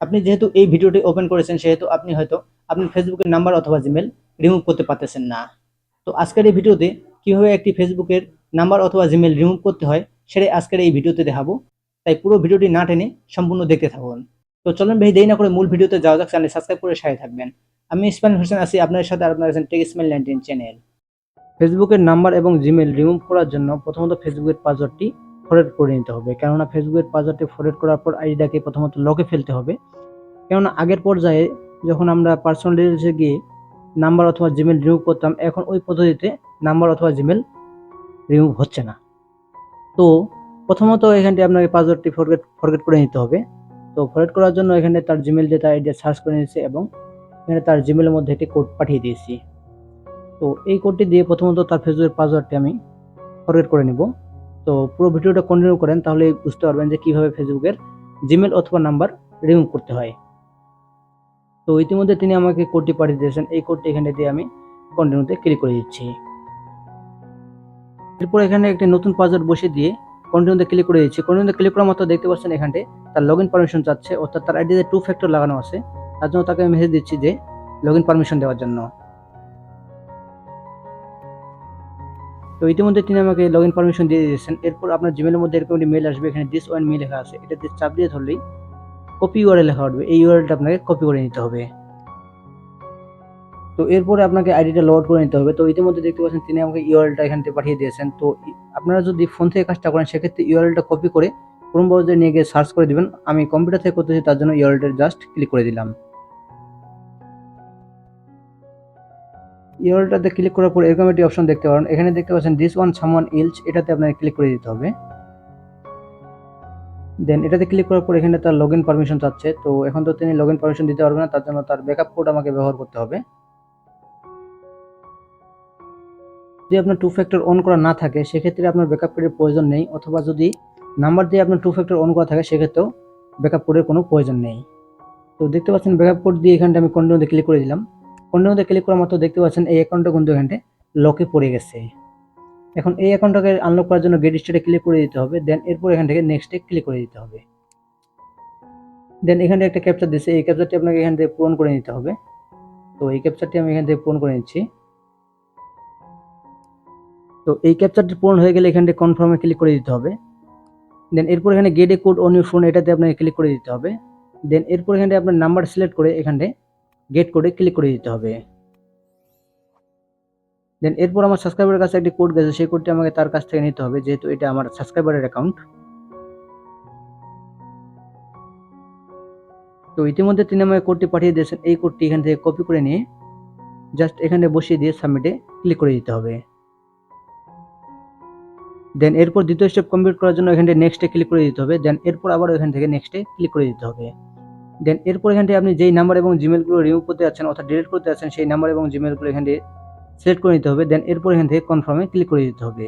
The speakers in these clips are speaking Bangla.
আপনি যেহেতু এই ভিডিওটি ওপেন করেছেন সেহেতু আপনি হয়তো আপনার ফেসবুকের নাম্বার অথবা জিমেল রিমুভ করতে পারতেছেন না। তো আজকের এই ভিডিওতে কিভাবে একটি ফেসবুকের নাম্বার অথবা জিমেল রিমুভ করতে হয় সেটাই আজকের এই ভিডিওতে দেখাবো। তাই পুরো ভিডিওটি না টেনে সম্পূর্ণ দেখতে থাকুন। তো চলুন ভাই দেরি না করে মূল ভিডিওতে যাওয়া যাক। চ্যানেল সাবস্ক্রাইব করে সাথে থাকবেন। আমি ইসমাইল হোসেন আছি আপনাদের সাথে, আর আপনারা আছেন টেক ইসমাইল 19 চ্যানেল। ফেসবুকের নাম্বার এবং জিমেল রিমুভ করার জন্য প্রথমত ফেসবুকের পাসওয়ার্ডটি ফরওয়ার্ড করে নিতে হবে, কেননা ফেসবুকের পাসওয়ার্ডটি ফরওয়ার্ড করার পর আইডিটাকে প্রথমত লকে ফেলতে হবে। কেননা আগের পর্যায়ে যখন আমরা পার্সোনাল ডিটেলসে গিয়ে নাম্বার অথবা জিমেল রিমুভ করতাম, এখন ওই পদ্ধতিতে নাম্বার অথবা জিমেল রিমুভ হচ্ছে না। তো প্রথমত এখানটি আপনাকে পাসওয়ার্ডটি ফরগেট করে নিতে হবে। তো ফরগেট করার জন্য এখানে তার জিমেল ডেটা আইডি সার্চ করে নিয়েছি এবং এখানে তার জিমেলের মধ্যে একটি কোড পাঠিয়ে দিয়েছি। তো এই কোডটি দিয়ে প্রথমত তার ফেসবুকের পাসওয়ার্ডটি আমি ফরগেট করে নিব। তো পুরো ভিডিওটা কন্টিনিউ করেন, তাহলে বুঝতে পারবেন যে কিভাবে ফেসবুকের জিমেল অথবা নাম্বার রিমুভ করতে হয়। তো ইতিমধ্যে তিনি আমাকে কোডটি পাঠিয়ে দিয়েছেন, এই কোডটি এখানে দিয়ে আমি কন্টিনিউতে ক্লিক করে দিচ্ছি। এরপর এখানে একটি নতুন পাসওয়ার্ড বসিয়ে দিয়ে কন্টিনিউতে ক্লিক করে দিচ্ছি। কন্টিনিউতে ক্লিক করার মাত্র দেখতে পাচ্ছেন এখানে তার লগইন পারমিশন চাচ্ছে, অর্থাৎ তার আইডিতে 2 ফ্যাক্টর লাগানো আছে। তার জন্য তাকে মেসেজ দিচ্ছি যে লগইন পারমিশন দেওয়ার জন্য। তো ইতিমধ্যে তিনি আমাকে লগইন পারমিশন দিয়ে দিয়েছেন। এরপর আপনার জিমেলের মধ্যে এরকম একটি মেল আসবে, এখানে দিস ওয়ান মি লেখা আছে, এটাতে চাপ দিয়ে ধরলেই কপি ইউআরএল লেখা উঠবে। এই ইউআরএলটা আপনাকে কপি করে নিতে হবে। তো এরপরে আপনাকে আইডিটা লগ আউট করে নিতে হবে। তো ইতিমধ্যে দেখতে পাচ্ছেন তিনি আমাকে ইউআরএলটা এখান থেকে পাঠিয়ে দিয়েছেন। তো আপনারা যদি ফোন থেকে কাজটা করেন সেক্ষেত্রে ইউআরএলটা কপি করে ক্রোম ব্রাউজারে নিয়ে গিয়ে সার্চ করে দিবেন। আমি কম্পিউটার থেকে করতেছি, তার জন্য ইউআরএলটা জাস্ট ক্লিক করে দিলাম। ইউআরএলটাতে ক্লিক করার পর এরকম একটি অপশন দেখতে পারেন, এখানে দেখতে পাচ্ছেন দিস ওয়ান সামওয়ান এলস, এটাতে আপনাকে ক্লিক করে দিতে হবে। দেন এটাতে ক্লিক করার পর এখানে তার লগইন পারমিশন চাচ্ছে। তো এখন তো তিনি লগইন পারমিশন দিতে পারবেন না, তার জন্য তার ব্যাকআপ কোড আমাকে ব্যবহার করতে হবে। যদি আপনার 2 ফ্যাক্টর অন করা না থাকে সেক্ষেত্রে আপনার ব্যাকআপ কোডের প্রয়োজন নেই, অথবা যদি নাম্বার দিয়ে আপনার 2 ফ্যাক্টর অন করা থাকে সেক্ষেত্রেও ব্যাকআপ কোডের কোনো প্রয়োজন নেই। তো দেখতে পাচ্ছেন ব্যাকআপ কোড দিয়ে এখানটা আমি কন্টিনিউতে ক্লিক করে দিলাম। কন্টিনিউতে ক্লিক করার মাত্র দেখতে পাচ্ছেন এই অ্যাকাউন্টটা কিন্তু এখানটা লকে পড়ে গেছে। এখন এই অ্যাকাউন্টটাকে আনলক করার জন্য গেট স্টার্টে ক্লিক করে দিতে হবে। দেন এরপর এখান থেকে নেক্সটে ক্লিক করে দিতে হবে। দেন এখানে একটা ক্যাপচা দিয়েছে, এই ক্যাপচারটি আপনাকে এখান থেকে পূরণ করে নিতে হবে। তো এই ক্যাপচারটি আমি এখান থেকে পূরণ করে নিচ্ছি। তো এই ক্যাপচারটি পূরণ হয়ে গেলে এখান থেকে কনফার্মে ক্লিক করে দিতে হবে। দেন এরপর এখানে gate A code on your phone, এটাতে আপনাকে ক্লিক করে দিতে হবে। দেন এরপর এখানে আপনার নাম্বার সিলেক্ট করে এখানে গেট কোডে ক্লিক করে দিতে হবে। দেন এরপর আমার সাবস্ক্রাইবারের কাছে একটি কোড গেছে, সেই কোডটি আমাকে তার কাছ থেকে নিতে হবে, যেহেতু এটা আমার সাবস্ক্রাইবারের অ্যাকাউন্ট। তো ইতিমধ্যে তিনি আমাকে কোডটি পাঠিয়ে দিয়েছেন, এই কোডটি এখান থেকে কপি করে নিয়ে জাস্ট এখানে বসিয়ে দিয়ে সাবমিটে ক্লিক করে দিতে হবে। দেন এরপর দ্বিতীয় স্টেপ কমপ্লিট করার জন্য এখানে নেক্সটে ক্লিক করে দিতে হবে। দেন এরপর আবার এখান থেকে নেক্সটে ক্লিক করে দিতে হবে। দেন এরপর এখান থেকে আপনি যেই নাম্বার এবং জিমেলগুলো রিমুভ করতে যাচ্ছেন অর্থাৎ ডিলিট করতে যাচ্ছেন সেই নাম্বার এবং জিমেলগুলো এখান থেকে সিলেক্ট করে নিতে হবে। দেন এরপর এখান থেকে কনফার্মে ক্লিক করে দিতে হবে।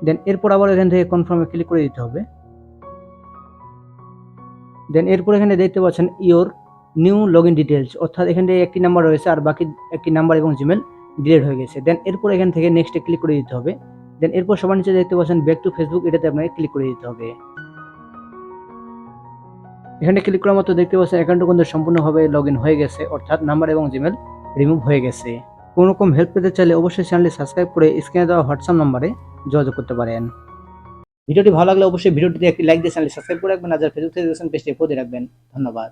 দেন এরপর আবার এখান থেকে কনফার্মে ক্লিক করে দিতে হবে। দেন এরপর এখানে দেখতে পাচ্ছেন ইওর নিউ লগইন ডিটেলস, অর্থাৎ এখানে একটি নাম্বার রয়েছে আর বাকি একটি নাম্বার এবং জিমেল ডিলিট হয়ে গেছে। দেন এরপর এখান থেকে নেক্সটে ক্লিক করে দিতে হবে। দেন এরপর সবার নিচে দেখতে পাচ্ছেন ব্যাক টু ফেসবুক, এটাতে আপনাকে ক্লিক করে দিতে হবে। এখানে ক্লিক করার মতো দেখতে পাচ্ছেন অ্যাকাউন্টটি কিন্তু সম্পূর্ণভাবে লগইন হয়ে গেছে, অর্থাৎ নাম্বার এবং জিমেল রিমুভ হয়ে গেছে। কোনো রকম হেল্প পেতে চাইলে অবশ্যই চ্যানেলটি সাবস্ক্রাইব করে স্ক্রিনে দেওয়া হোয়াটসঅ্যাপ নম্বরে যোগাযোগ করতে পারেন। ভিডিওটি ভালো লাগলে অবশ্যই ভিডিওটিতে একটি লাইক দিয়ে চ্যানেলটি সাবস্ক্রাইব করে রাখবেন, আর যারা ফেসবুক থেকে দেখছেন পেজটি ফলো দিয়ে রাখবেন। ধন্যবাদ।